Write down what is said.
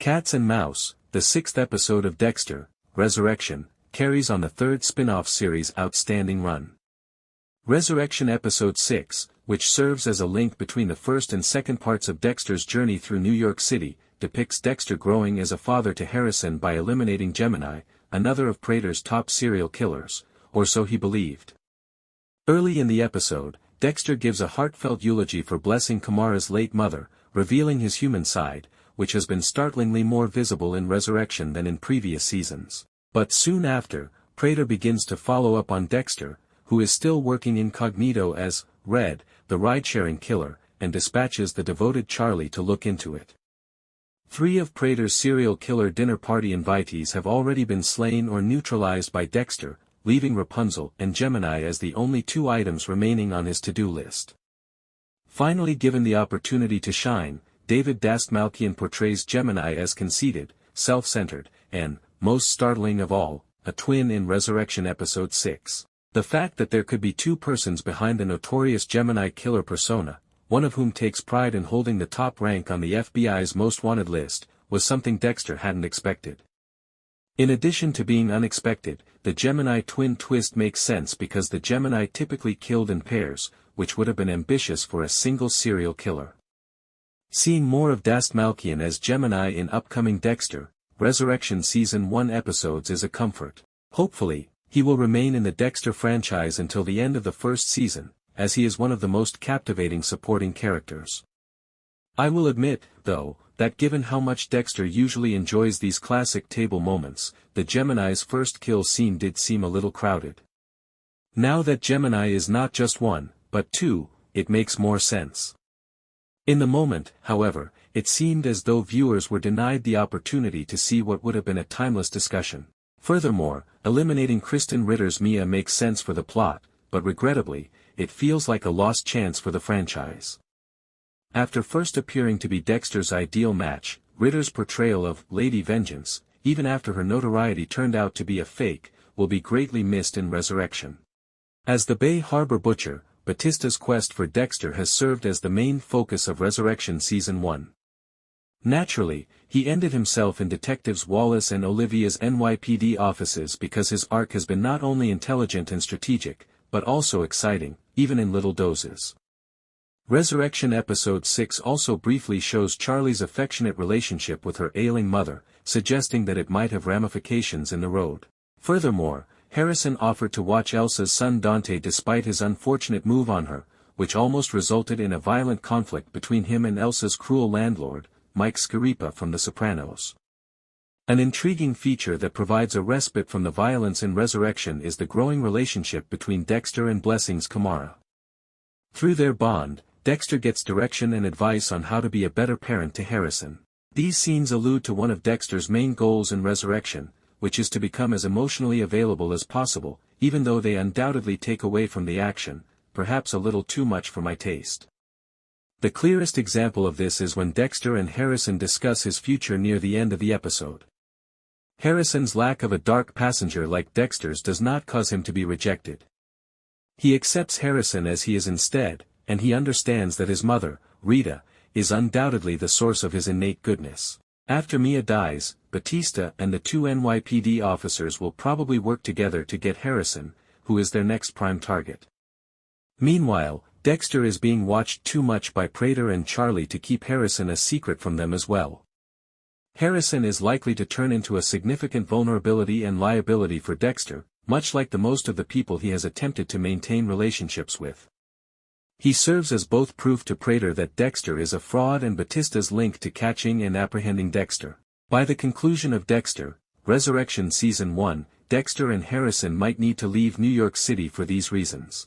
Cats and Mouse, the sixth episode of Dexter, Resurrection, carries on the third spin-off series' outstanding run. Resurrection Episode 6, which serves as a link between the first and second parts of Dexter's journey through New York City, depicts Dexter growing as a father to Harrison by eliminating Gemini, another of Prater's top serial killers, or so he believed. Early in the episode, Dexter gives a heartfelt eulogy for Blessing Kamara's late mother, revealing his human side, which has been startlingly more visible in Resurrection than in previous seasons. But soon after, Prater begins to follow up on Dexter, who is still working incognito as Red, the ridesharing killer, and dispatches the devoted Charley to look into it. 3 of Prater's serial killer dinner party invitees have already been slain or neutralized by Dexter, leaving Rapunzel and Gemini as the only 2 items remaining on his to-do list. Finally given the opportunity to shine, David Dastmalchian portrays Gemini as conceited, self-centered, and, most startling of all, a twin in Resurrection Episode 6. The fact that there could be 2 persons behind the notorious Gemini killer persona, one of whom takes pride in holding the top rank on the FBI's most wanted list, was something Dexter hadn't expected. In addition to being unexpected, the Gemini twin twist makes sense because the Gemini typically killed in pairs, which would have been ambitious for a single serial killer. Seeing more of Dastmalchian as Gemini in upcoming Dexter, Resurrection Season 1 episodes is a comfort. Hopefully, he will remain in the Dexter franchise until the end of the first season, as he is one of the most captivating supporting characters. I will admit, though, that given how much Dexter usually enjoys these classic table moments, the Gemini's first kill scene did seem a little crowded. Now that Gemini is not just 1, but 2, it makes more sense. In the moment, however, it seemed as though viewers were denied the opportunity to see what would have been a timeless discussion. Furthermore, eliminating Kristen Ritter's Mia makes sense for the plot, but regrettably, it feels like a lost chance for the franchise. After first appearing to be Dexter's ideal match, Ritter's portrayal of Lady Vengeance, even after her notoriety turned out to be a fake, will be greatly missed in Resurrection. As the Bay Harbor Butcher, Batista's quest for Dexter has served as the main focus of Resurrection Season 1. Naturally, he ended himself in Detectives Wallace and Olivia's NYPD offices because his arc has been not only intelligent and strategic, but also exciting, even in little doses. Resurrection Episode 6 also briefly shows Charley's affectionate relationship with her ailing mother, suggesting that it might have ramifications in the road. Furthermore, Harrison offered to watch Elsa's son Dante despite his unfortunate move on her, which almost resulted in a violent conflict between him and Elsa's cruel landlord, Mike Scaripa from The Sopranos. An intriguing feature that provides a respite from the violence in Resurrection is the growing relationship between Dexter and Blessing Kamara. Through their bond, Dexter gets direction and advice on how to be a better parent to Harrison. These scenes allude to one of Dexter's main goals in Resurrection, which is to become as emotionally available as possible, even though they undoubtedly take away from the action, perhaps a little too much for my taste. The clearest example of this is when Dexter and Harrison discuss his future near the end of the episode. Harrison's lack of a dark passenger like Dexter's does not cause him to be rejected. He accepts Harrison as he is instead, and he understands that his mother, Rita, is undoubtedly the source of his innate goodness. After Mia dies, Batista and the 2 NYPD officers will probably work together to get Harrison, who is their next prime target. Meanwhile, Dexter is being watched too much by Prater and Charley to keep Harrison a secret from them as well. Harrison is likely to turn into a significant vulnerability and liability for Dexter, much like the most of the people he has attempted to maintain relationships with. He serves as both proof to Prater that Dexter is a fraud and Batista's link to catching and apprehending Dexter. By the conclusion of Dexter, Resurrection Season 1, Dexter and Harrison might need to leave New York City for these reasons.